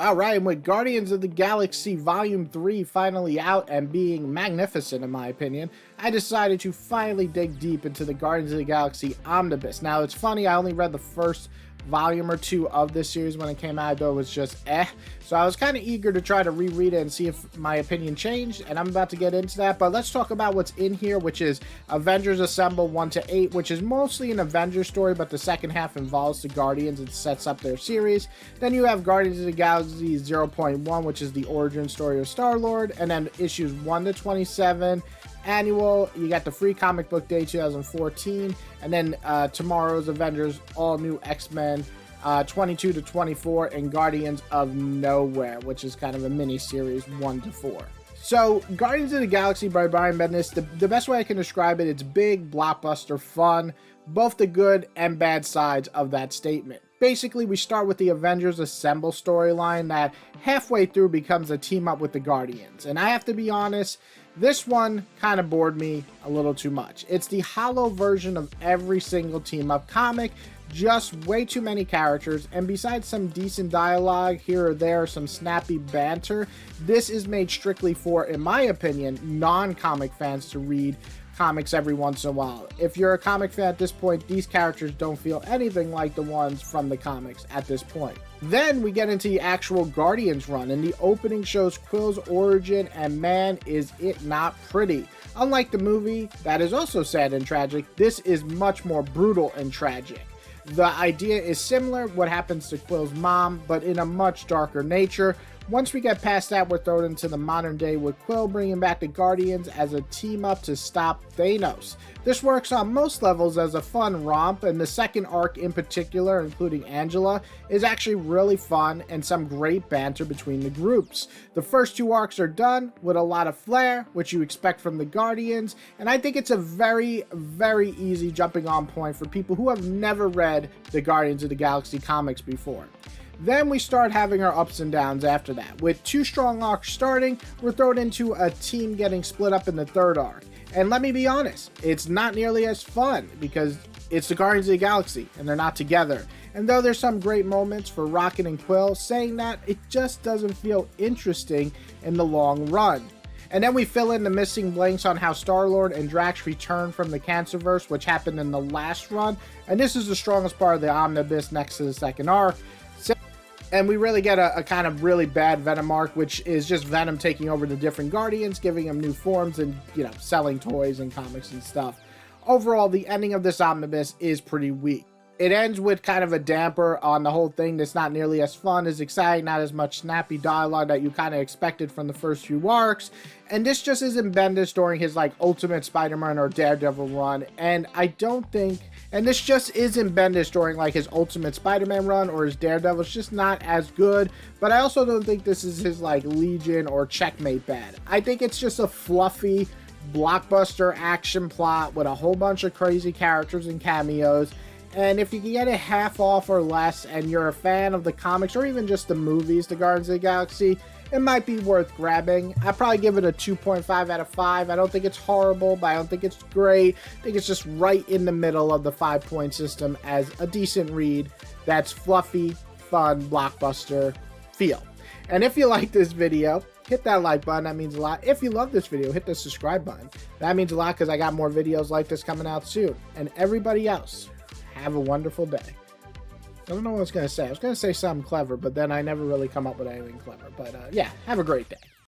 Alright, and with Guardians of the Galaxy Volume 3 finally out and being magnificent in my opinion, I decided to finally dig deep into the Guardians of the Galaxy Omnibus. Now it's funny, I only read the first volume or two of this series when it came out, though it was just so I was kind of eager to try to reread it and see if my opinion changed, and I'm about to get into that. But let's talk about what's in here, which is Avengers Assemble 1-8, which is mostly an Avengers story, but the second half involves the Guardians and sets up their series. Then you have Guardians of the Galaxy 0.1, which is the origin story of Starlord, and then issues 1-27 annual. You got the free comic book day 2014, and then tomorrow's Avengers all new X-Men 22-24, and Guardians of Nowhere, which is kind of a mini series 1-4. So Guardians of the Galaxy by Brian Bendis, the best way I can describe it, it's big blockbuster fun, both the good and bad sides of that statement. Basically, we start with the Avengers Assemble storyline that halfway through becomes a team up with the Guardians, and I have to be honest, this one kind of bored me a little too much. It's the hollow version of every single team-up comic, just way too many characters, and besides some decent dialogue here or there, some snappy banter, this is made strictly for, in my opinion, non-comic fans to read comics every once in a while. If you're a comic fan at this point, these characters don't feel anything like the ones from the comics at this point. Then we get into the actual Guardians run, and the opening shows Quill's origin, and man is it not pretty. Unlike the movie, that is also sad and tragic, this is much more brutal and tragic. The idea is similar, what happens to Quill's mom, but in a much darker nature. Once we get past that, we're thrown into the modern day with Quill bringing back the Guardians as a team up to stop Thanos. This works on most levels as a fun romp, and the second arc in particular, including Angela, is actually really fun and some great banter between the groups. The first two arcs are done with a lot of flair, which you expect from the Guardians, and I think it's a very, very easy jumping on point for people who have never read the Guardians of the Galaxy comics before. Then we start having our ups and downs after that. With two strong arcs starting, we're thrown into a team getting split up in the third arc. And let me be honest, it's not nearly as fun because it's the Guardians of the Galaxy and they're not together. And though there's some great moments for Rocket and Quill, saying that, it just doesn't feel interesting in the long run. And then we fill in the missing blanks on how Starlord and Drax return from the Cancerverse, which happened in the last run. And this is the strongest part of the Omnibus next to the second arc. And we really get a kind of really bad Venom arc, which is just Venom taking over the different Guardians, giving them new forms and, you know, selling toys and comics and stuff. Overall, the ending of this Omnibus is pretty weak. It ends with kind of a damper on the whole thing that's not nearly as fun, as exciting, not as much snappy dialogue that you kind of expected from the first few arcs. And this just isn't Bendis during his, like, Ultimate Spider-Man or Daredevil run. And this just isn't Bendis during, like, his Ultimate Spider-Man run or his Daredevil. It's just not as good. But I also don't think this is his, like, Legion or Checkmate bad. I think it's just a fluffy blockbuster action plot with a whole bunch of crazy characters and cameos. And if you can get it half off or less and you're a fan of the comics or even just the movies, the Guardians of the Galaxy, it might be worth grabbing. I'd probably give it a 2.5 out of 5. I don't think it's horrible, but I don't think it's great. I think it's just right in the middle of the 5-point system as a decent read that's fluffy, fun, blockbuster feel. And if you like this video, hit that like button, that means a lot. If you love this video, hit the subscribe button. That means a lot because I got more videos like this coming out soon. And everybody else, have a wonderful day. I don't know what I was going to say. I was going to say something clever, but then I never really come up with anything clever. But yeah, have a great day.